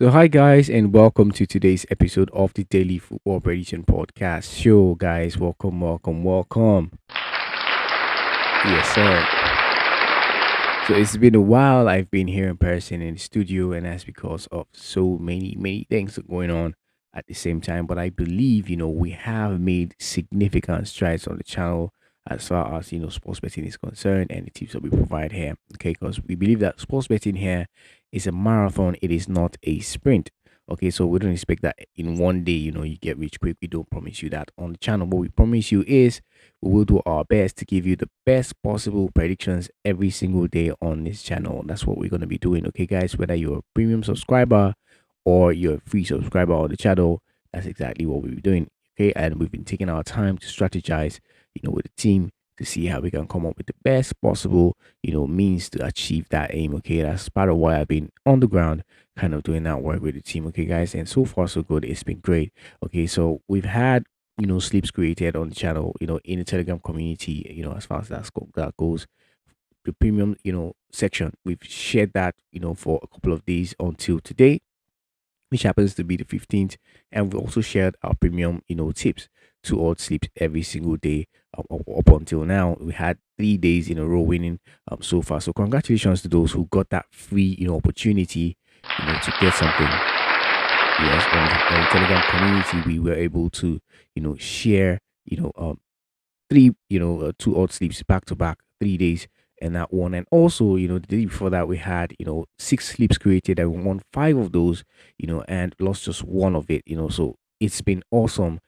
So, hi guys, and welcome to today's episode of the Daily Football Prediction Podcast Show. Guys, welcome, welcome, welcome. Yes, sir. So it's been a while. I've been here in person in the studio, and that's because of so many things going on at the same time. But I believe we have made significant strides on the channel as far as sports betting is concerned, and the tips that we provide here. Okay, because we believe that sports betting here is a marathon; it is not a sprint. Okay, so we don't expect that in one day, you get rich quick. We don't promise you that on the channel. What we promise you is we will do our best to give you the best possible predictions every single day on this channel. That's what we're going to be doing. Okay, guys, whether you're a premium subscriber or you're a free subscriber on the channel, that's exactly what we'll be doing. Okay, and we've been taking our time to strategize, with the team to see how we can come up with the best possible, means to achieve that aim. Okay, that's part of why I've been on the ground kind of doing that work with the team. Okay, guys, and so far so good. It's been great. Okay, so we've had sleeps created on the channel, in the Telegram community, as far as that goes. The premium, section, we've shared that, for a couple of days until today, which happens to be the 15th. And we also shared our premium, tips to all sleeps every single day up until now. We had 3 days in a row winning so far. So congratulations to those who got that free, opportunity, to get something. Yes, on the Telegram community, we were able to, share, three, two odd sleeps back to back, 3 days, and that one. And also, the day before that, we had, six sleeps created and we won five of those, and lost just one of it, So it's been awesome,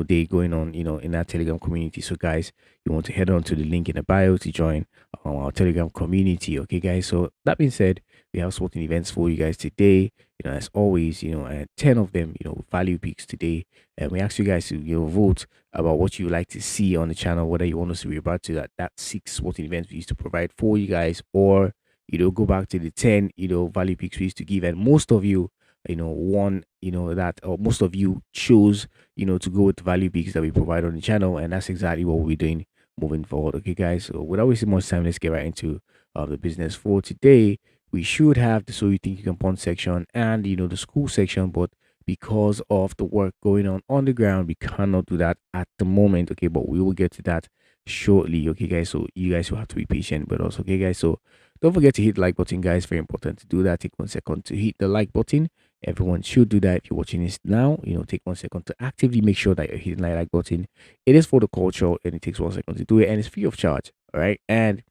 day going on, in that Telegram community. So, guys, you want to head on to the link in the bio to join our Telegram community. Okay, guys. So, that being said, we have sporting events for you guys today. As always, 10 of them, value picks today. And we ask you guys to, vote about what you like to see on the channel, whether you want us to revert to that six sporting events we used to provide for you guys, or go back to the 10 value picks we used to give. And most of you won that, or most of you chose to go with the value picks that we provide on the channel, and that's exactly what we're doing moving forward. Okay, guys, so without wasting much time, let's get right into the business for today. We should have the so you think you can punt section and the school section, but because of the work going on the ground, we cannot do that at the moment. Okay, but we will get to that shortly. Okay, guys, so you guys will have to be patient with us. Okay, guys, so don't forget to hit the like button, guys. Very important to do that. Take 1 second to hit the like button. Everyone should do that. If you're watching this now, take 1 second to actively make sure that you're hitting the like button. It is for the culture, and it takes 1 second to do it, and it's free of charge. All right, and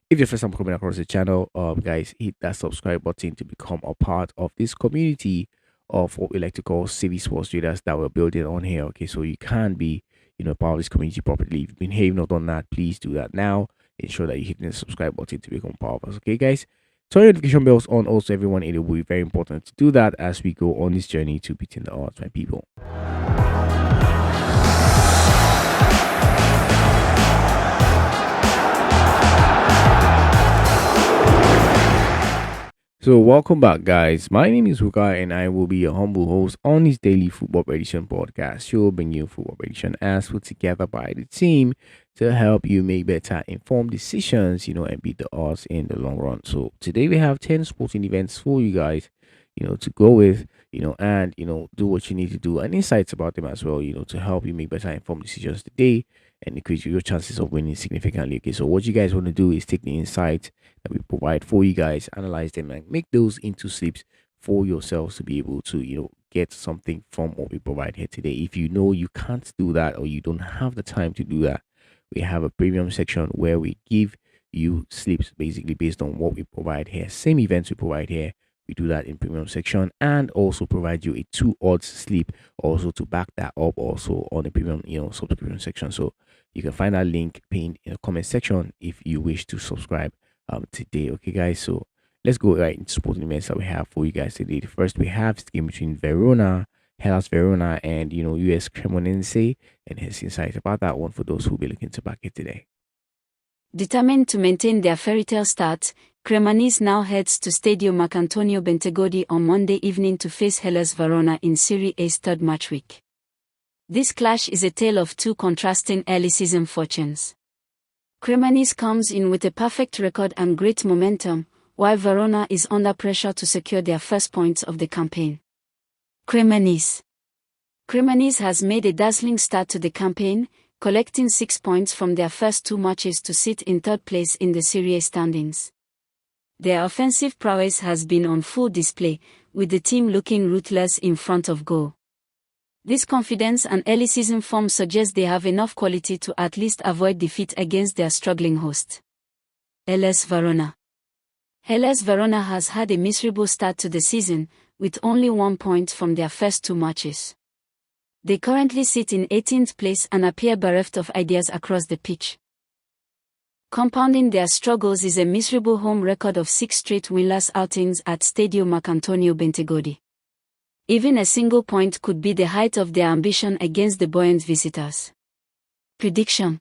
if you're first time coming across the channel, guys, hit that subscribe button to become a part of this community of what we like to call savvy sports traders that we're building on here. Okay, so you can be, part of this community properly. If you've been here, you've not done that, please do that now. Ensure that you hit the subscribe button to become part of us. Okay, guys. Turn your notification bells on also, everyone. It will be very important to do that as we go on this journey to beating the odds, my people. So welcome back, guys. My name is Ruka, and I will be your humble host on this daily football prediction podcast. She'll bring you football prediction as put together by the team to help you make better informed decisions, and beat the odds in the long run. So today we have 10 sporting events for you guys, to go with, and do what you need to do and insights about them as well, to help you make better informed decisions today and increase your chances of winning significantly. Okay, so what you guys want to do is take the insights that we provide for you guys, analyze them, and make those into sleeps for yourselves to be able to, get something from what we provide here today. If you know you can't do that or you don't have the time to do that, we have a premium section where we give you sleeps basically based on what we provide here. Same events we provide here. We do that in premium section and also provide you a 2 odds sleep also to back that up also on the premium, subscription section. So you can find that link pinned in the comment section if you wish to subscribe today. Okay, guys, so let's go right into sporting events that we have for you guys today. First, we have the game between Hellas Verona, and US Cremonense, and his insight about that one for those who will be looking to back it today. Determined to maintain their fairy tale start, Cremonese now heads to Stadio Marcantonio Bentegodi on Monday evening to face Hellas Verona in Serie A's third match week. This clash is a tale of two contrasting early season fortunes. Cremonese comes in with a perfect record and great momentum, while Verona is under pressure to secure their first points of the campaign. Cremonese. Cremonese has made a dazzling start to the campaign, collecting 6 points from their first 2 matches to sit in third place in the Serie A standings. Their offensive prowess has been on full display, with the team looking ruthless in front of goal. This confidence and early season form suggest they have enough quality to at least avoid defeat against their struggling host. Hellas Verona. Hellas Verona has had a miserable start to the season, with only 1 point from their first 2 matches. They currently sit in 18th place and appear bereft of ideas across the pitch. Compounding their struggles is a miserable home record of 6 straight winless outings at Stadio Marcantonio Bentegodi. Even a single point could be the height of their ambition against the buoyant visitors. Prediction.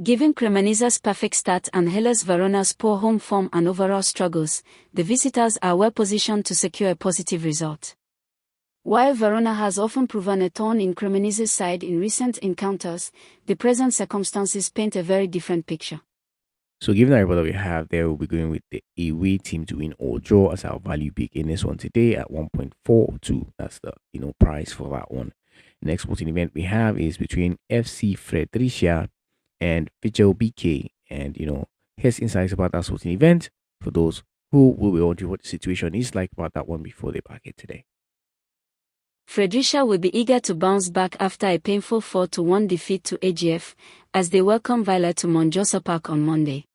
Given Cremonese's perfect start and Hellas Verona's poor home form and overall struggles, the visitors are well positioned to secure a positive result. While Verona has often proven a thorn in Cremonese's side in recent encounters, the present circumstances paint a very different picture. So given the report that we have there, we'll be going with the away team to win or draw as our value pick in this one today at 1.42. That's the price for that one. Next sporting event we have is between FC Fredericia and Vigil BK. And here's insights about that sporting event for those who will be wondering what the situation is like about that one before they back it today. Fredericia will be eager to bounce back after a painful 4-1 defeat to AGF, as they welcome Villa to Monjosa Park on Monday.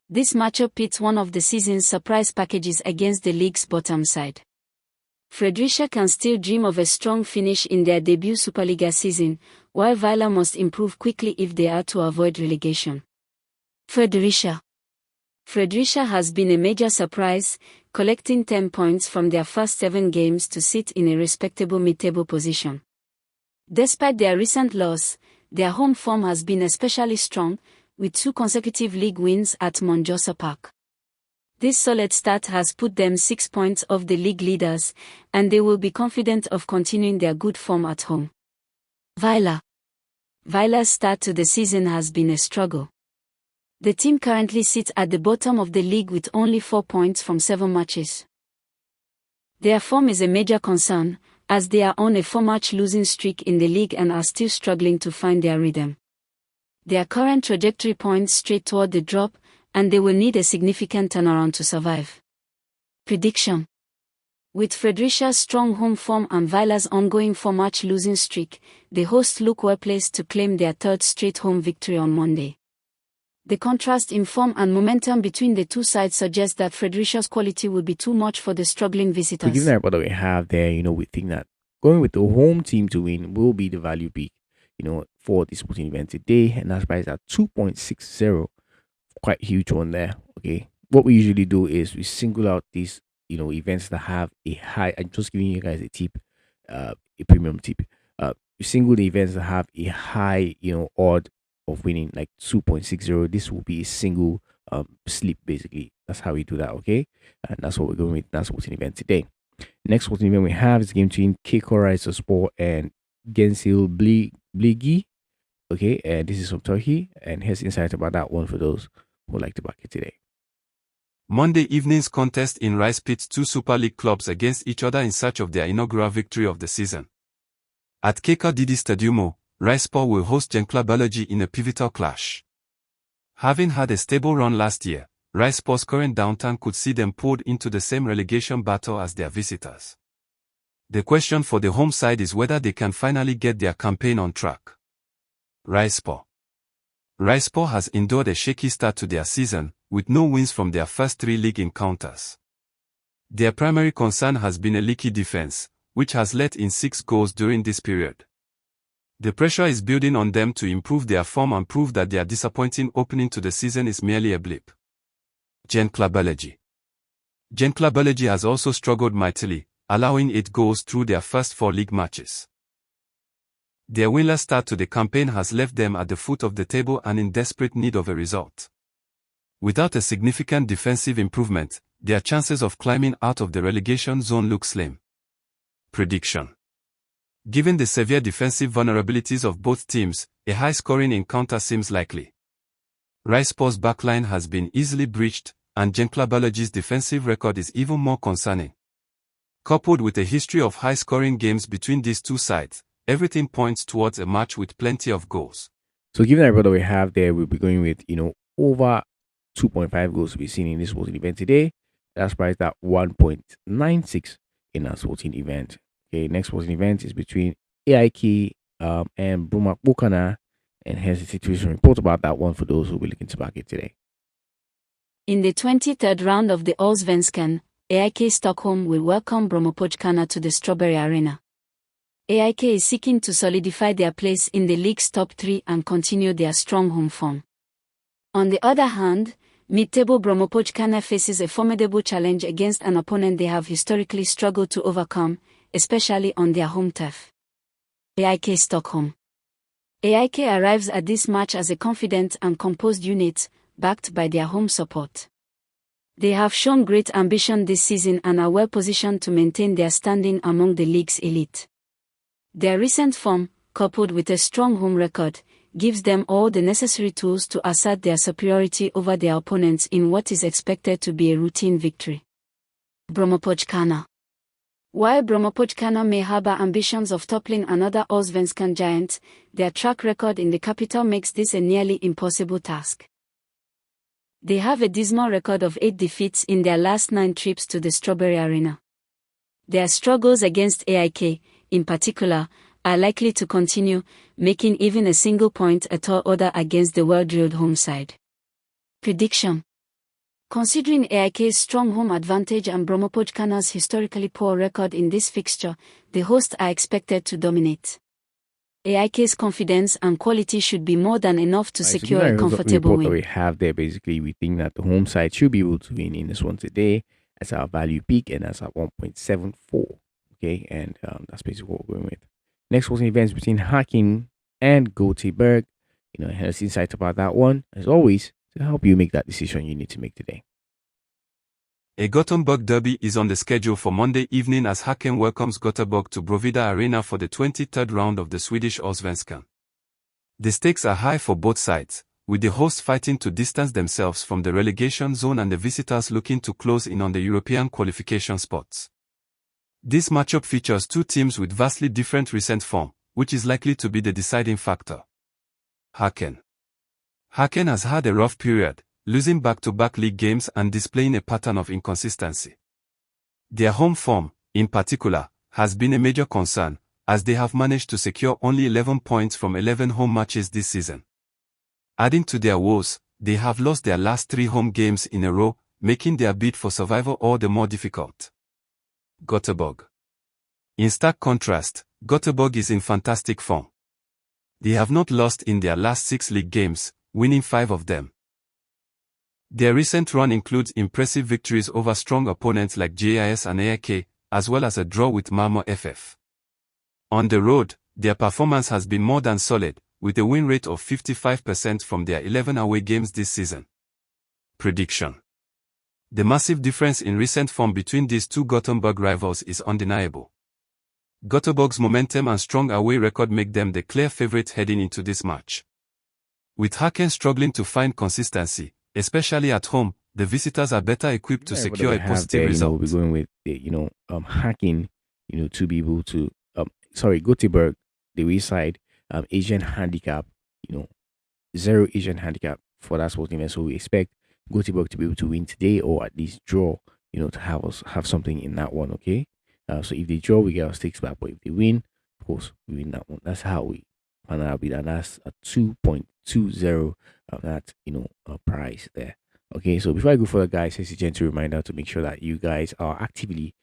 This matchup pits one of the season's surprise packages against the league's bottom side. Fredericia can still dream of a strong finish in their debut Superliga season, while Villa must improve quickly if they are to avoid relegation. Fredericia has been a major surprise, collecting 10 points from their first 7 games to sit in a respectable mid-table position. Despite their recent loss, their home form has been especially strong, with 2 consecutive league wins at Monjosa Park. This solid start has put them 6 points off the league leaders, and they will be confident of continuing their good form at home. Villa's start to the season has been a struggle. The team currently sits at the bottom of the league with only 4 points from 7 matches. Their form is a major concern, as they are on a 4-match losing streak in the league and are still struggling to find their rhythm. Their current trajectory points straight toward the drop, and they will need a significant turnaround to survive. Prediction. With Fredericia's strong home form and Villa's ongoing 4-match losing streak, the hosts look well placed to claim their 3rd straight home victory on Monday. The contrast in form and momentum between the two sides suggests that Fredericia's quality will be too much for the struggling visitors. So given the report that we have there, we think that going with the home team to win will be the value pick, for this sporting event today, and that's priced at 2.60. Quite huge one there. Okay, what we usually do is we single out these events that have a high. I'm just giving you guys a tip, a premium tip. We single the events that have a high odd of winning, like 2.60. This will be a single slip, basically. That's how we do that. Okay, and that's what we're going with. That's sporting event today. Next sporting event we have is the game between Kekora Sport and Gensil Bligi. Okay, and this is from Turkey, and here's insight about that one for those who like to back it today. Monday evening's contest in Rice pits 2 Super League clubs against each other in search of their inaugural victory of the season. At Keka Didi Stadiumo, Rice Sport will host Gencla Balogi in a pivotal clash. Having had a stable run last year, Rice Sport's current downturn could see them pulled into the same relegation battle as their visitors. The question for the home side is whether they can finally get their campaign on track. Rice Sport has endured a shaky start to their season, with no wins from their first 3 league encounters. Their primary concern has been a leaky defense, which has let in 6 goals during this period. The pressure is building on them to improve their form and prove that their disappointing opening to the season is merely a blip. Gencla Balogi has also struggled mightily, allowing 8 goals through their first 4 league matches. Their winless start to the campaign has left them at the foot of the table and in desperate need of a result. Without a significant defensive improvement, their chances of climbing out of the relegation zone look slim. Prediction. Given the severe defensive vulnerabilities of both teams, a high-scoring encounter seems likely. Rice Sport's backline has been easily breached, and Gencla Balogi's defensive record is even more concerning. Coupled with a history of high-scoring games between these two sides, everything points towards a match with plenty of goals. So given everybody that we have there, we'll be going with, over 2.5 goals to be seen in this sporting event today. That's priced at 1.96 in our sporting event. Okay, next sporting event is between AIK and Bruma Bukana. And here's the situation report about that one for those who will be looking to back it today. In the 23rd round of the Allsvenskan, AIK Stockholm will welcome Brommapojkarna to the Strawberry Arena. AIK is seeking to solidify their place in the league's top three and continue their strong home form. On the other hand, mid-table Brommapojkarna faces a formidable challenge against an opponent they have historically struggled to overcome, especially on their home turf. AIK Stockholm. AIK arrives at this match as a confident and composed unit, backed by their home support. They have shown great ambition this season and are well positioned to maintain their standing among the league's elite. Their recent form, coupled with a strong home record, gives them all the necessary tools to assert their superiority over their opponents in what is expected to be a routine victory. Brommapojkarna. While Brommapojkarna may harbor ambitions of toppling another Allsvenskan giant, their track record in the capital makes this a nearly impossible task. They have a dismal record of 8 defeats in their last 9 trips to the Strawberry Arena. Their struggles against AIK, in particular, are likely to continue, making even a single point a tall order against the well-drilled home side. Prediction. Considering AIK's strong home advantage and Brommapojkarna's historically poor record in this fixture, the hosts are expected to dominate. AIK's confidence and quality should be more than enough to secure a comfortable win. That we have there, basically, we think that the home side should be able to win in this one today. That's our value peak, and that's at 1.74. Okay, and that's basically what we're going with. Next was an event between Hacking and Gothenburg. Has insights about that one, as always, to help you make that decision you need to make today. A Gothenburg derby is on the schedule for Monday evening as Häcken welcomes Gothenburg to Brovida Arena for the 23rd round of the Swedish Allsvenskan. The stakes are high for both sides, with the hosts fighting to distance themselves from the relegation zone and the visitors looking to close in on the European qualification spots. This matchup features two teams with vastly different recent form, which is likely to be the deciding factor. Häcken has had a rough period, losing back-to-back league games and displaying a pattern of inconsistency. Their home form, in particular, has been a major concern, as they have managed to secure only 11 points from 11 home matches this season. Adding to their woes, they have lost their last 3 home games in a row, making their bid for survival all the more difficult. Gothenburg. In stark contrast, Gothenburg is in fantastic form. They have not lost in their last 6 league games, winning 5 of them. Their recent run includes impressive victories over strong opponents like JIS and AIK, as well as a draw with Malmö FF. On the road, their performance has been more than solid, with a win rate of 55% from their 11 away games this season. Prediction. The massive difference in recent form between these two Gothenburg rivals is undeniable. Gothenburg's momentum and strong away record make them the clear favorite heading into this match. With Häcken struggling to find consistency, especially at home, the visitors are better equipped to secure a positive result. We're going with Häcken, to be able to Gothenburg, the way side, Asian handicap, 0 Asian handicap for that sporting event. So we expect Gothenburg to be able to win today, or at least draw, to have something in that one. Okay, so if they draw, we get our stakes back, but if they win, of course, we win that one. That's how we find out. And that's a 2.20 that price there. Okay, so before I go further, guys, it's a gentle reminder to make sure that you guys are actively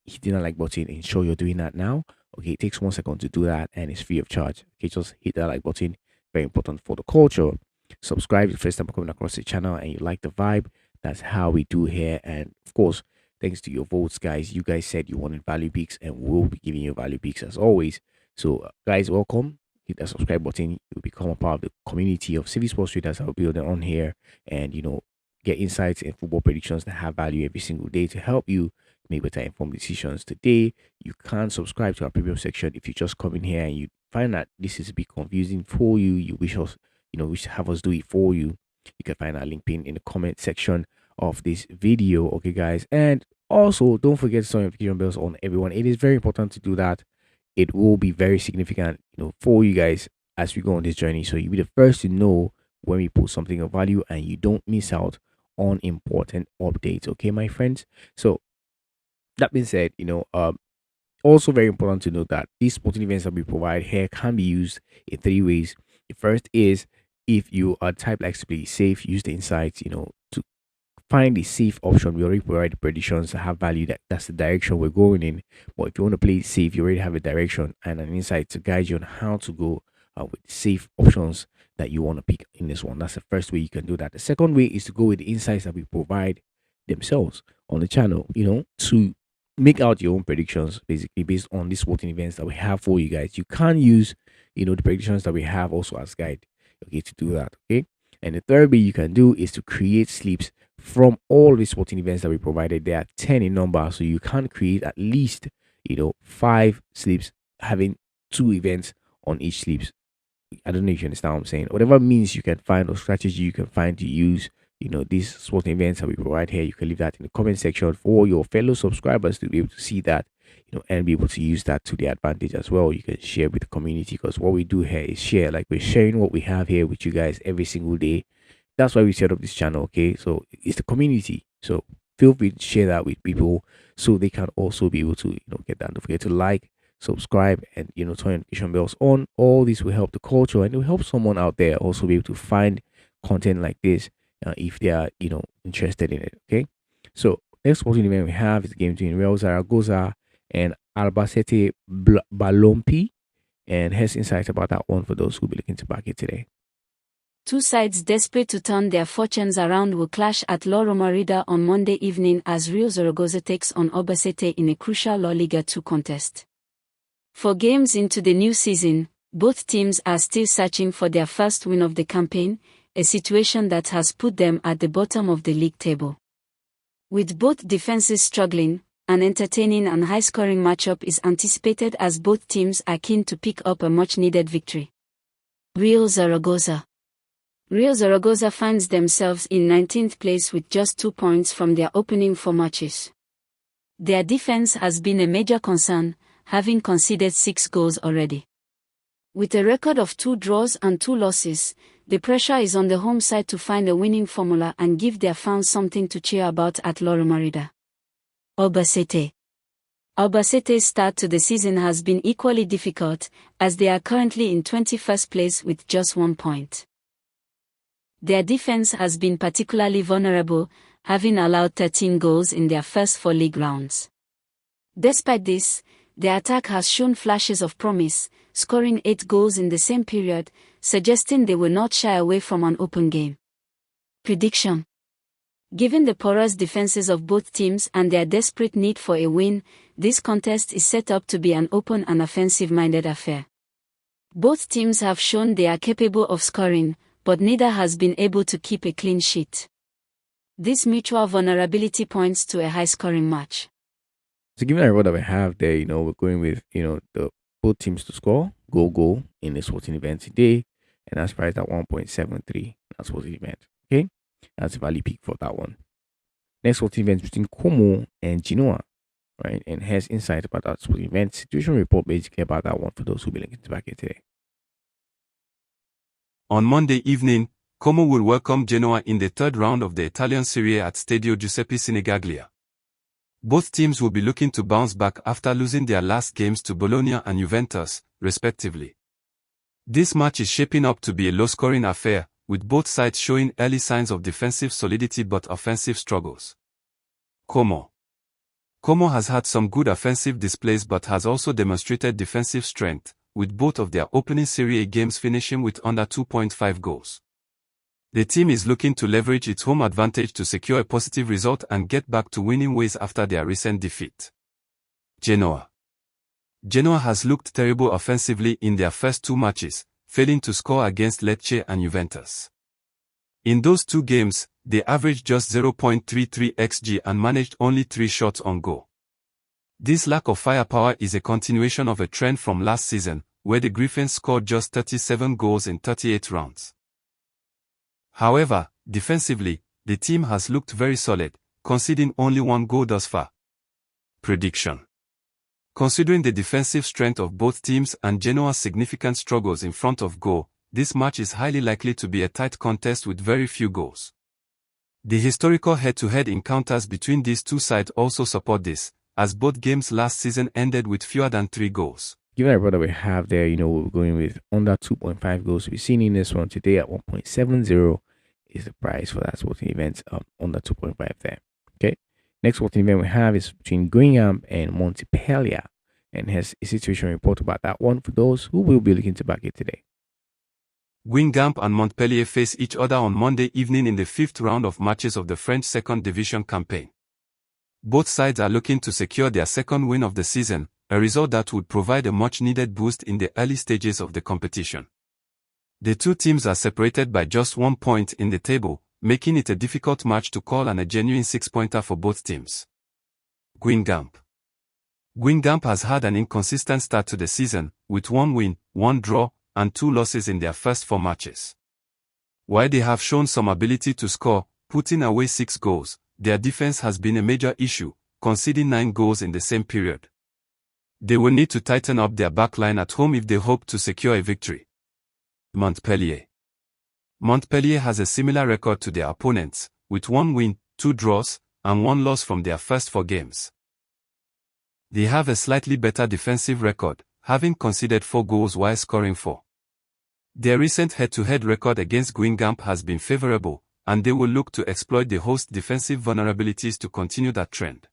hitting that like button. Ensure you're doing that now. Okay, it takes 1 second to do that, and it's free of charge. Okay, just hit that like button. Very important for the culture. Subscribe if the first time coming across the channel and you like the vibe. That's how we do here. And of course, thanks to your votes, guys. You guys said you wanted value picks, and we'll be giving you value picks as always. So guys, welcome. Hit that subscribe button. You'll become a part of the community of CV Sports Traders that will build on here, and get insights and football predictions that have value every single day to help you make better informed decisions. Today, you can subscribe to our premium section. If you just come in here and you find that this is a bit confusing for you, you wish us, wish to have us do it for you, you can find our link pin in the comment section of this video. Okay, guys, and also don't forget to turn notification bells on, everyone. It is very important to do that. It will be very significant, for you guys as we go on this journey. So you'll be the first to know when we post something of value, and you don't miss out on important updates. Okay, my friends. So that being said, also very important to note that these sporting events that we provide here can be used in three ways. The first is, if you are type likes to play safe, use the insights, to find the safe option. We already provide the predictions that have value. That's the direction we're going in. But if you want to play it safe, you already have a direction and an insight to guide you on how to go with safe options that you want to pick in this one. That's the first way you can do that. The second way is to go with the insights that we provide themselves on the channel, to make out your own predictions basically based on these sporting events that we have for you guys. You can use, the predictions that we have also as guide, okay, to do that. Okay. And the third way you can do is to create sleeps from all the sporting events that we provided. There are 10 in number, so you can create at least 5 sleeps having 2 events on each sleeps. I don't know if you understand what I'm saying. Whatever means you can find or strategy you can find to use, these sporting events that we provide here, you can leave that in the comment section for your fellow subscribers to be able to see that, and be able to use that to their advantage as well. You can share with the community, because what we do here is share. Like, we're sharing what we have here with you guys every single day. That's why we set up this channel. Okay, so it's the community. So feel free to share that with people so they can also be able to get that. Don't forget to like, subscribe, and turn notification bells on. All this will help the culture, and it will help someone out there also be able to find content like this if they are interested in it. Okay, so next sporting event we have is the game between Real Zaragoza and Albacete Balompi, and has insights about that one for those who will be looking to back it today. Two sides desperate to turn their fortunes around will clash at La Romareda on Monday evening as Real Zaragoza takes on Albacete in a crucial La Liga 2 contest. 4 games into the new season, both teams are still searching for their first win of the campaign, a situation that has put them at the bottom of the league table. With both defenses struggling, an entertaining and high-scoring matchup is anticipated as both teams are keen to pick up a much-needed victory. Real Zaragoza finds themselves in 19th place with just 2 points from their opening 4 matches. Their defense has been a major concern, having conceded 6 goals already. With a record of 2 draws and 2 losses, the pressure is on the home side to find a winning formula and give their fans something to cheer about at La Romareda. Albacete's start to the season has been equally difficult, as they are currently in 21st place with just 1 point. Their defense has been particularly vulnerable, having allowed 13 goals in their first 4 league rounds. Despite this, their attack has shown flashes of promise, scoring 8 goals in the same period, suggesting they will not shy away from an open game. Prediction: given the porous defenses of both teams and their desperate need for a win, this contest is set up to be an open and offensive-minded affair. Both teams have shown they are capable of scoring, but neither has been able to keep a clean sheet. This mutual vulnerability points to a high-scoring match. So given the reward that we have there, we're going with, the both teams to score, goal in the sporting event today, and that's priced at 1.73. That's sporting event. Okay, that's a value peak for that one. Next sporting event between Como and Genoa, right? And has insight about that sporting event. Situation report basically about that one for those who be looking to back it today. On Monday evening, Como will welcome Genoa in the 3rd round of the Italian Serie A at Stadio Giuseppe Sinigaglia. Both teams will be looking to bounce back after losing their last games to Bologna and Juventus, respectively. This match is shaping up to be a low-scoring affair, with both sides showing early signs of defensive solidity but offensive struggles. Como has had some good offensive displays but has also demonstrated defensive strength, with both of their opening Serie A games finishing with under 2.5 goals. The team is looking to leverage its home advantage to secure a positive result and get back to winning ways after their recent defeat. Genoa has looked terrible offensively in their first 2 matches, failing to score against Lecce and Juventus. In those 2 games, they averaged just 0.33 xG and managed only 3 shots on goal. This lack of firepower is a continuation of a trend from last season, where the Griffins scored just 37 goals in 38 rounds. However, defensively, the team has looked very solid, conceding only 1 goal thus far. Prediction. Considering the defensive strength of both teams and Genoa's significant struggles in front of goal, this match is highly likely to be a tight contest with very few goals. The historical head-to-head encounters between these two sides also support this, as both games last season ended with fewer than 3 goals. Given that what we have there, we're going with under 2.5 goals to be seen in this one today at 1.70 is the price for that sporting event, under 2.5 there. Okay. Next sporting event we have is between Guingamp and Montpellier, and has a situation report about that one for those who will be looking to back it today. Guingamp and Montpellier face each other on Monday evening in the 5th round of matches of the French Second Division campaign. Both sides are looking to secure their second win of the season, a result that would provide a much-needed boost in the early stages of the competition. The two teams are separated by just 1 point in the table, making it a difficult match to call and a genuine 6-pointer for both teams. Guingamp. Guingamp has had an inconsistent start to the season, with 1 win, 1 draw, and 2 losses in their first 4 matches. While they have shown some ability to score, putting away 6 goals, their defense has been a major issue, conceding 9 goals in the same period. They will need to tighten up their backline at home if they hope to secure a victory. Montpellier. Montpellier has a similar record to their opponents, with 1 win, 2 draws, and 1 loss from their first 4 games. They have a slightly better defensive record, having conceded 4 goals while scoring 4. Their recent head-to-head record against Guingamp has been favorable, and they will look to exploit the host's defensive vulnerabilities to continue that trend.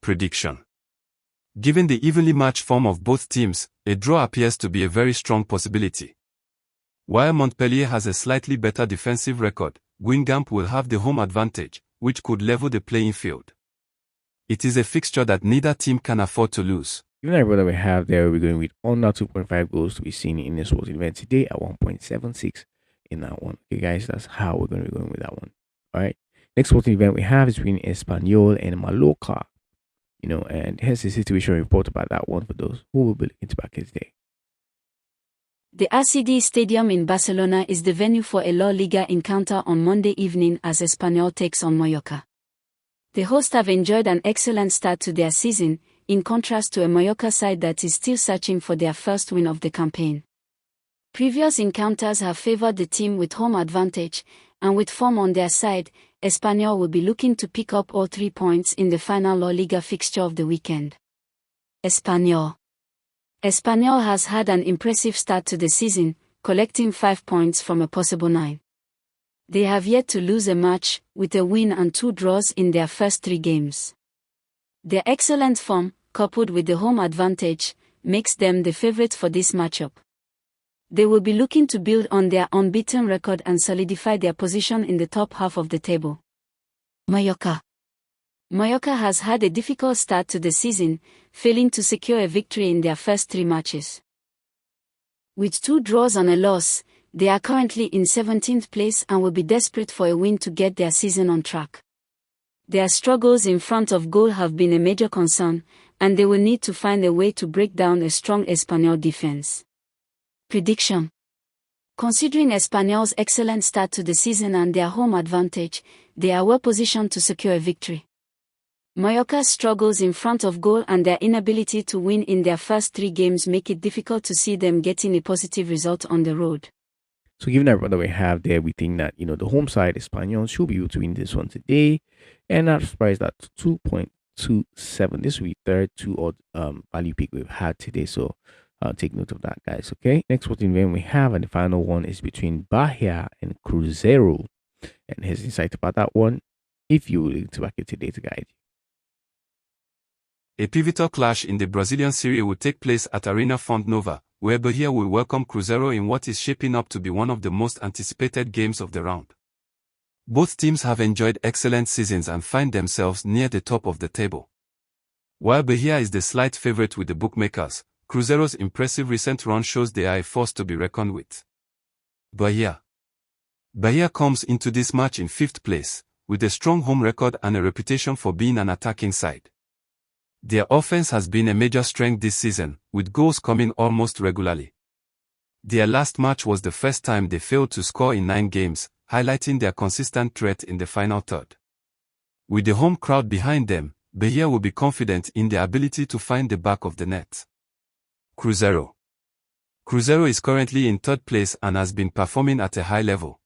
Prediction. Given the evenly matched form of both teams, a draw appears to be a very strong possibility. While Montpellier has a slightly better defensive record, Guingamp will have the home advantage, which could level the playing field. It is a fixture that neither team can afford to lose. Given that we have there, we're going with under 2.5 goals to be seen in this sporting event today at 1.76 in that one. Okay, guys, that's how we're going to be going with that one. All right. Next sporting event we have is between Espanyol and Mallorca. And here's the situation report about that one for those who will be looking to back it today. The RCD Stadium in Barcelona is the venue for a La Liga encounter on Monday evening as Espanyol takes on Mallorca. The hosts have enjoyed an excellent start to their season, in contrast to a Mallorca side that is still searching for their first win of the campaign. Previous encounters have favored the team with home advantage, and with form on their side, Espanyol will be looking to pick up all 3 points in the final La Liga fixture of the weekend. Espanyol has had an impressive start to the season, collecting 5 points from a possible 9. They have yet to lose a match, with a win and 2 draws in their first 3 games. Their excellent form, coupled with the home advantage, makes them the favorites for this matchup. They will be looking to build on their unbeaten record and solidify their position in the top half of the table. Mallorca has had a difficult start to the season, failing to secure a victory in their first 3 matches. With 2 draws and a loss, they are currently in 17th place and will be desperate for a win to get their season on track. Their struggles in front of goal have been a major concern, and they will need to find a way to break down a strong Espanyol defense. Prediction. Considering Espanyol's excellent start to the season and their home advantage, they are well positioned to secure a victory. Mallorca's struggles in front of goal and their inability to win in their first 3 games make it difficult to see them getting a positive result on the road. So given that what we have there, we think that, the home side, Espanyol, should be able to win this one today. And that's priced at 2.27. This will be third 2-odd value pick we've had today. So take note of that, guys. Okay. Next sporting event we have, and the final one is between Bahia and Cruzeiro. And here's insight about that one, if you will to back it today to guide you. A pivotal clash in the Brazilian Serie will take place at Arena Fonte Nova, where Bahia will welcome Cruzeiro in what is shaping up to be one of the most anticipated games of the round. Both teams have enjoyed excellent seasons and find themselves near the top of the table. While Bahia is the slight favorite with the bookmakers, Cruzeiro's impressive recent run shows they are a force to be reckoned with. Bahia comes into this match in 5th place, with a strong home record and a reputation for being an attacking side. Their offense has been a major strength this season, with goals coming almost regularly. Their last match was the first time they failed to score in 9 games, highlighting their consistent threat in the final third. With the home crowd behind them, Bahia will be confident in their ability to find the back of the net. Cruzeiro. Cruzeiro is currently in third place and has been performing at a high level.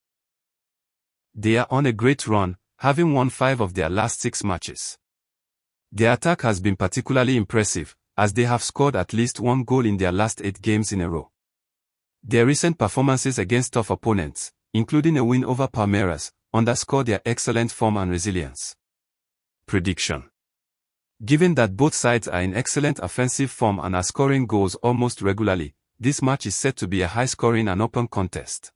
They are on a great run, having won 5 of their last 6 matches. Their attack has been particularly impressive, as they have scored at least 1 goal in their last 8 games in a row. Their recent performances against tough opponents, including a win over Palmeiras, underscore their excellent form and resilience. Prediction. Given that both sides are in excellent offensive form and are scoring goals almost regularly, this match is set to be a high-scoring and open contest.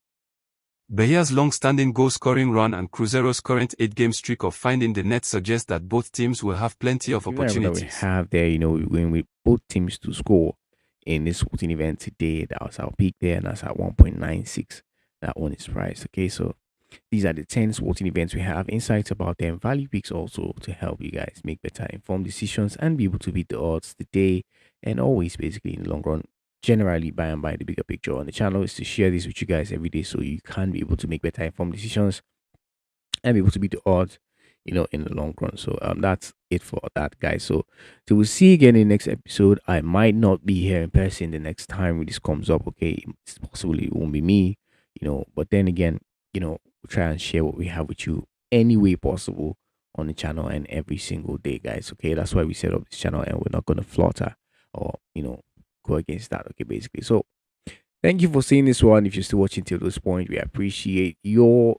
Bahia's long-standing goal-scoring run and Cruzeiro's current 8-game streak of finding the net suggest that both teams will have plenty of opportunities. That we have there, when we both teams to score in this sporting event today, that was our peak there, and that's at 1.96. That one is priced. Okay, so these are the 10 sporting events we have, insights about them, value picks also to help you guys make better informed decisions and be able to beat the odds today and always, basically, in the long run. Generally, by and by, the bigger picture on the channel is to share this with you guys every day so you can be able to make better informed decisions and be able to beat the odds, in the long run. So that's it for that, guys. So we'll see you again in the next episode. I might not be here in person the next time this comes up. Okay, it's possibly it won't be me, but then again, we'll try and share what we have with you any way possible on the channel and every single day, guys. Okay, that's why we set up this channel, and we're not going to flutter or go against that. Okay, basically. So thank you for seeing this one. If you're still watching till this point, we appreciate your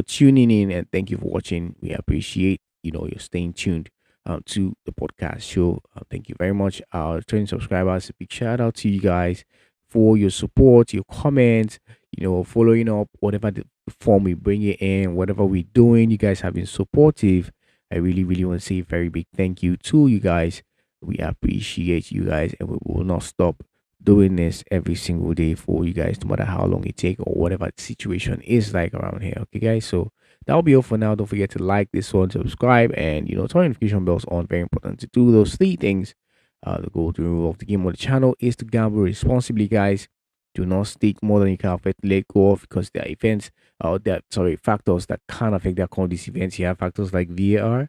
tuning in, and thank you for watching. We appreciate your staying tuned to the podcast show. Thank you very much, our returning subscribers. A big shout out to you guys for your support, your comments, following up whatever the form we bring it in, whatever we're doing. You guys have been supportive. I really want to say a very big thank you to you guys. We appreciate you guys, and we will not stop doing this every single day for you guys, no matter how long it takes or whatever the situation is like around here. Okay, guys, so that'll be all for now. Don't forget to like this one, subscribe, and turn notification bells on. Very important to do those 3 things. The golden rule of the game on the channel is to gamble responsibly, guys. Do not stake more than you can afford to let go of, because there are factors that can affect the outcome of these events. You have factors like VAR.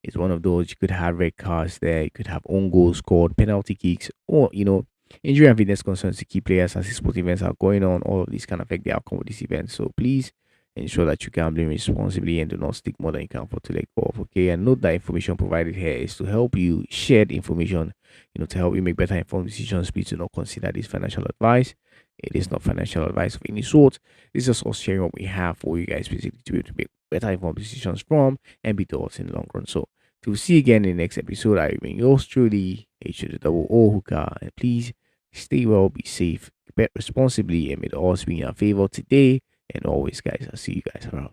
It's one of those. You could have red cards there. You could have own goals scored, penalty kicks, or injury and fitness concerns to key players as these sport events are going on. All of these can affect the outcome of this event. So please ensure that you're gambling responsibly and do not stick more than you can afford to let go of. Okay, and note that information provided here is to help you share the information, to help you make better informed decisions. Please do not consider this financial advice. It is not financial advice of any sort. This is us sharing what we have for you guys, basically, to be able to make better informed decisions from and beat the odds in the long run. So to see you again in the next episode, I remain yours truly, H-O-O Hookah, and please stay well, be safe, bet responsibly, and may the odds be in your favor today and always, guys. I'll see you guys around.